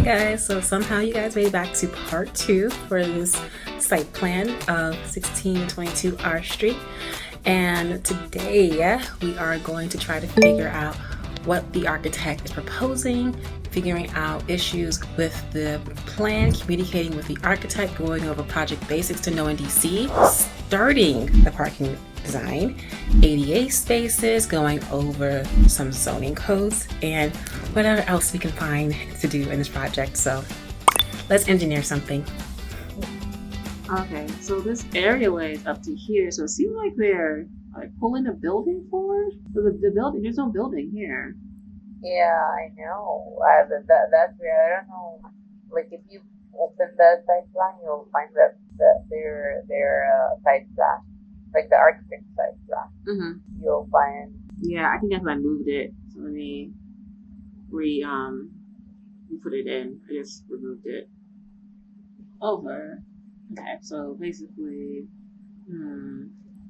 Guys, so somehow you guys made it back to part 2 for this site plan of 1622 R Street. And today we are going to try to figure out what the architect is proposing, figuring out issues with the plan, communicating with the architect, going over project basics to know in DC, starting the parking design, ADA spaces, going over some zoning codes, and whatever else we can find to do in this project. So let's engineer something. Okay, so this areaway is up to here, so it seems like they're like pulling the building forward. So the building, there's no building here. Yeah, I know. That's where I don't know. Like if you open the site plan, you'll find that their site plan, like the architect site plan. Mm-hmm. You'll find. Yeah, I think that's why I moved it. So let me put it in. I just removed it over. Okay, so basically,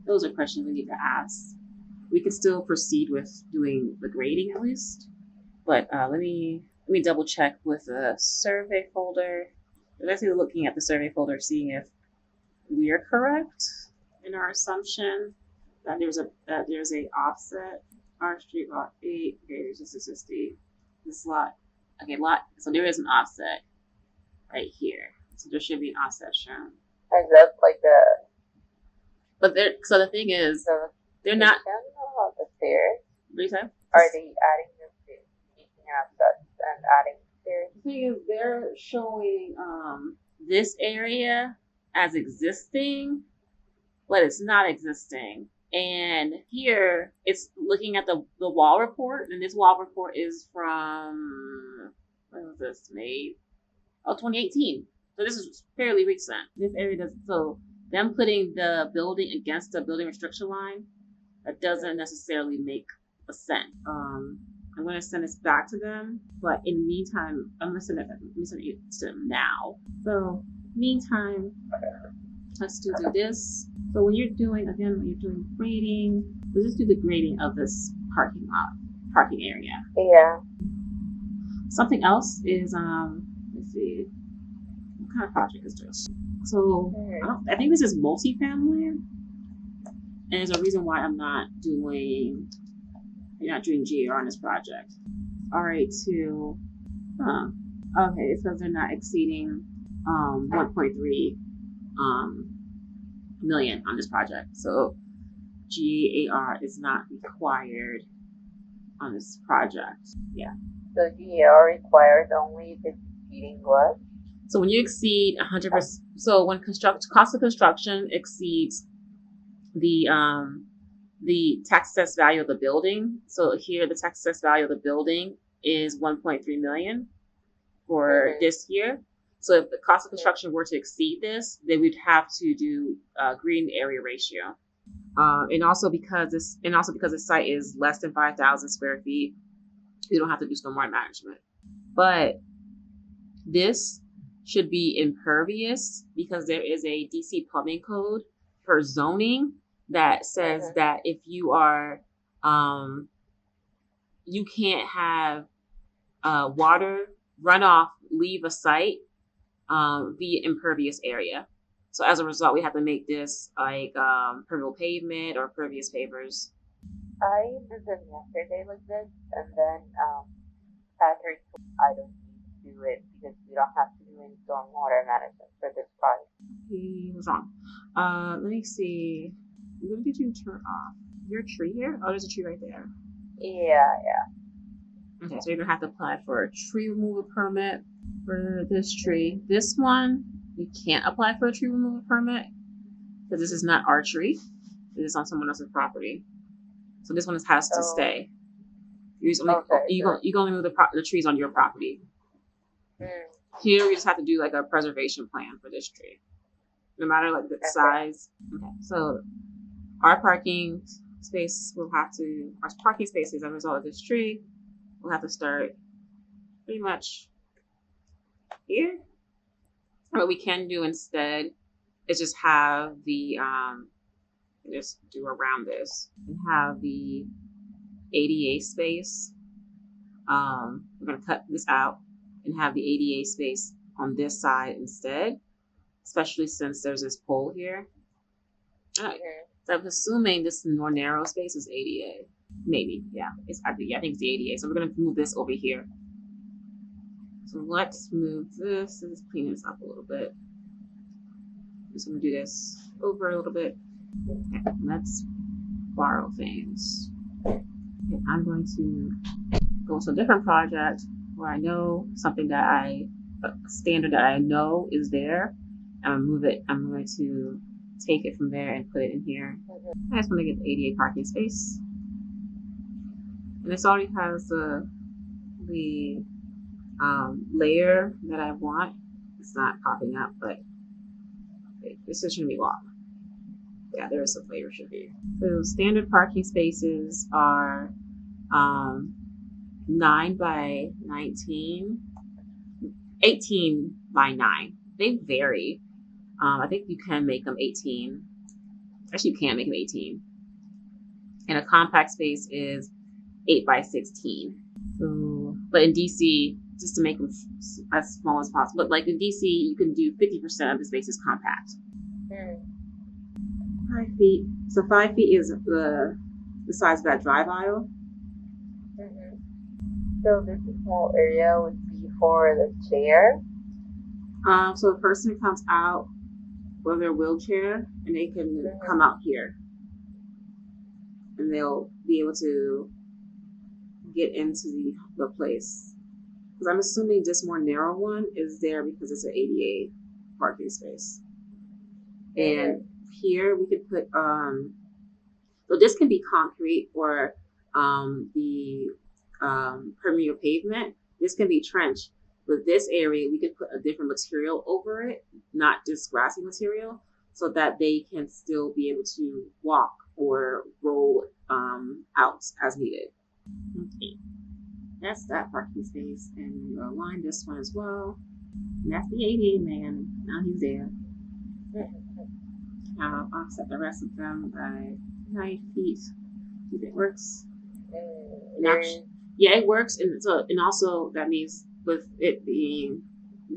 those are questions we need to ask. We can still proceed with doing the grading at least, but let me double check with the survey folder. I'm actually looking at the survey folder, seeing if we are correct in our assumption that there's a offset. R Street lot 8. Okay, this is this lot. Okay, so there is an offset right here. So there should be an offset shown. Is that like But so the thing is, they're not. The stairs. What do you say? Are they adding the stairs, making offsets and adding stairs? The thing is, they're showing this area as existing, but it's not existing. And here it's looking at the wall report, and this wall report is from, when was this made? Oh, 2018. So this is fairly recent. This area does, so them putting the building against the building restriction line, that doesn't necessarily make a sense. I'm going to send this back to them, but in the meantime, I'm going to send it to them now. So meantime, let's do this. So when you're doing grading, let's just do the grading of this parking area. Yeah. Something else is, let's see, what kind of project is this? So I think this is multifamily, and there's a reason why I'm not doing GR on this project. RA2, okay, it says they're not exceeding 1.3 million on this project, so GAR is not required on this project. Yeah. So GAR required only if it's exceeding what? So when you exceed 100%, so when cost of construction exceeds the tax assessed value of the building. So here the tax assessed value of the building is 1.3 million for this year. So if the cost of construction were to exceed this, then we'd have to do green area ratio. And also because the site is less than 5,000 square feet, you don't have to do stormwater management. But this should be impervious because there is a DC plumbing code for zoning that says that if you are, you can't have water runoff leave a site via impervious area. So as a result, we have to make this like permeable pavement or pervious pavers. I did them yesterday like this, and then Patrick, I don't need to do it because we don't have to do any stormwater management for this project. He was wrong. Let me see. When did you turn off your tree here? Oh, there's a tree right there. Yeah. Okay, so you're gonna have to apply for a tree removal permit for this tree. This one, you can't apply for a tree removal permit because this is not our tree. This is on someone else's property. So this one has to stay. You can only move the trees on your property. Here, we just have to do like a preservation plan for this tree, no matter like the size. Okay, so our parking spaces as a result of this tree will have to start pretty much here. What we can do instead is just have the just do around this and have the ADA space. We're gonna cut this out and have the ADA space on this side instead, especially since there's this pole here. All right. So I'm assuming this more narrow space is ADA. Maybe, yeah. I think it's the ADA. So we're gonna move this over here. So let's move this. Let's clean this up a little bit. Just gonna do this over a little bit. Okay, let's borrow things. Okay, I'm going to go to a different project where I know something that a standard that I know is there. I'm gonna move it. I'm going to take it from there and put it in here. I just want to get the ADA parking space. And this already has the layer that I want. It's not popping up, but okay, this is gonna be long. Yeah, there is some layer should be. So standard parking spaces are 9 by 19, 18 by 9. They vary. I think you can make them 18. Actually, you can't make them 18. And a compact space is 8 by 16. So, but in DC, just to make them as small as possible. But like in DC, you can do 50% of the space is compact. 5 feet. So 5 feet is the size of that drive aisle. So this small area would be for the chair. So a person comes out with their wheelchair and they can come out here. And they'll be able to get into the place. Because I'm assuming this more narrow one is there because it's an ADA parking space. And here we could put, so this can be concrete or the permeable pavement. This can be trench. With this area, we could put a different material over it, not just grassy material, so that they can still be able to walk or roll out as needed. Okay, that's that parking space, and we'll align this one as well. And that's the ADA man. Now he's there. I'll offset the rest of them by 9 feet. If it works. And actually, yeah, it works, and so and also that means with it being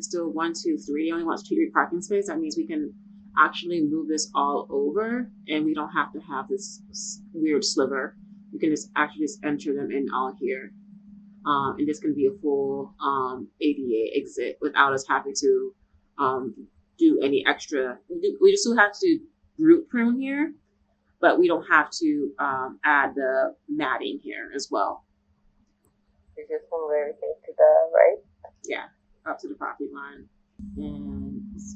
still 1, 2, 3, only wants 2 parking space. That means we can actually move this all over, and we don't have to have this weird sliver. We can just actually just enter them in all here, and this can be a full ADA exit without us having to do any extra. We just still have to root prune here, but we don't have to add the matting here as well. You just move everything to the right? Yeah, up to the property line. And it's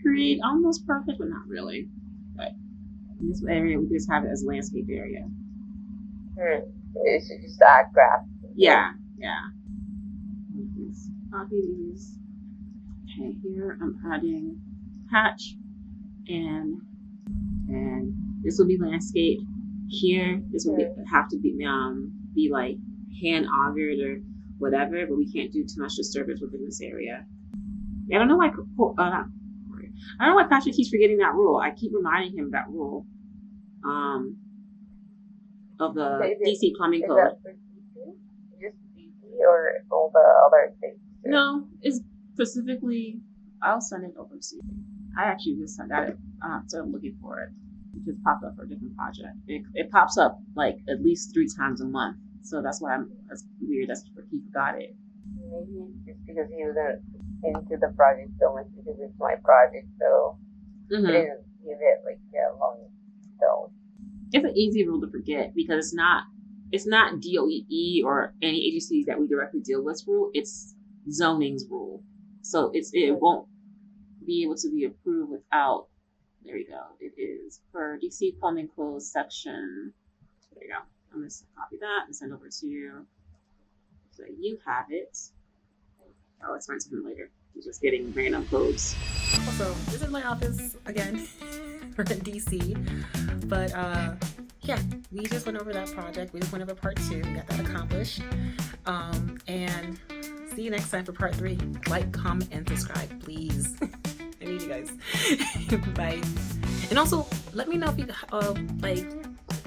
pretty, almost perfect, but not really. But in this area, we just have it as a landscape area. You should just add grass. Yeah, yeah. Just copy these. Okay, here I'm adding patch, and this will be landscape. Here, this will have to be like hand augured or whatever, but we can't do too much disturbance within this area. Yeah, I don't know why. I don't know why Patrick keeps forgetting that rule. I keep reminding him of that rule. Of the DC plumbing code. Is that for DC? Just DC or all the other states? No, it's specifically. I'll send it over to you. I actually just got it. So I'm looking for it. It just popped up for a different project. It pops up like at least 3 times a month. So that's why that's weird. That's where he got it. Maybe just because he wasn't into the project so much because it's my project, so I didn't give it like a long so. It's an easy rule to forget because it's not DOE or any agencies that we directly deal with rule. It's zoning's rule. So it won't be able to be approved without. There you go. It is for DC plumbing code section. There you go. I'm going to copy that and send over to you so you have it. I'll explain to him later. He's just getting random codes. Also, this is my office again. We're in DC. But yeah, we just went over that project. We just went over part 2. We got that accomplished. And see you next time for part 3. Like, comment, and subscribe, please. I need you guys. Bye. And also, let me know if you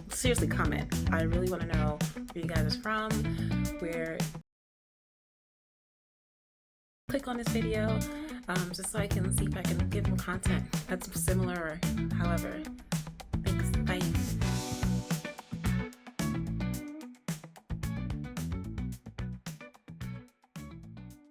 seriously comment. I really want to know where you guys are from, where click on this video just so I can see if I can give more content that's similar or however